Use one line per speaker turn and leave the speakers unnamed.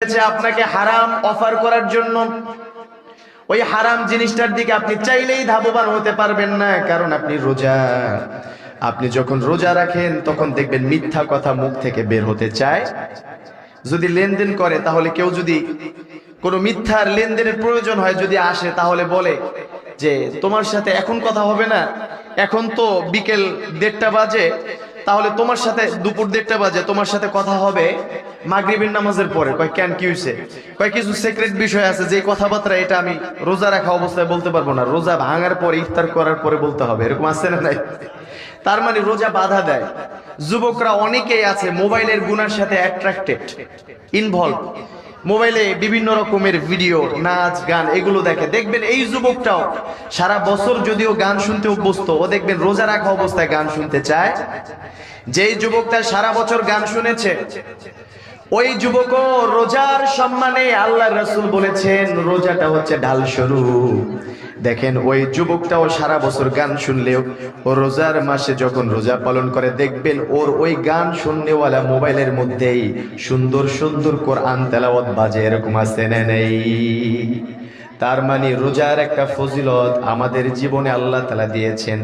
আপনাকে হারাম অফার করার জন্য ওই হারাম জিনিসটার দিকে আপনি চাইলেই ধাবমান হতে পারবেন না, কারণ আপনি রোজা। আপনি যখন রোজা রাখেন তখন দেখবেন মিথ্যা কথা মুখ থেকে বের হতে চায়। যদি লেনদেন করে তাহলে কেউ যদি কোনো মিথ্যার লেনদেনের প্রয়োজন হয়, যদি আসে তাহলে বলে যে তোমার সাথে এখন কথা হবে না, এখন তো বিকেল 1:30 বাজে, তাহলে তোমার সাথে দুপুর 1:30 বাজে তোমার সাথে কথা হবে মাগরিবের নামাজের পরে। কয় কেন, কি হয়েছে? কয় কিছু সিক্রেট বিষয় আছে, যে কথাবার্তা এটা আমি রোজা রাখা অবস্থায় বলতে পারবো না, রোজা ভাঙার পরে ইফতার করার পরে বলতে হবে। এরকম আছে না নাই? তার মানে রোজা বাধা দেয়। যুবকরা অনেকেই আছে মোবাইলের গুনার সাথে অ্যাট্রাক্টেড, ইনভলভ। মোবাইলে বিভিন্ন রকমের ভিডিও, নাচ গান এগুলো দেখে। দেখবেন এই যুবকটাও সারা বছর যদিও গান শুনতে অভ্যস্ত, ও দেখবেন রোজা রাখা অবস্থায় গান শুনতে চায়। যেই যুবকটা সারা বছর গান শুনেছে, ওই যুবকও রোজার সম্মানে আল্লাহ রাসূল বলেছেন রোজাটা হচ্ছে ঢাল স্বরূপ। দেখেন ওই যুবকটাও সারা বছর গান শুনলেও ও রোজার মাসে যখন রোজা পালন করে, দেখবেন ওর ওই গান শুননেওয়ালা মোবাইলের মধ্যেই সুন্দর সুন্দর কোরআন তেলাওয়াত বাজে। এরকম আছে না নেই? তার মানে রোজার একটা ফজিলত আমাদের জীবনে আল্লাহ তাআলা দিয়েছেন।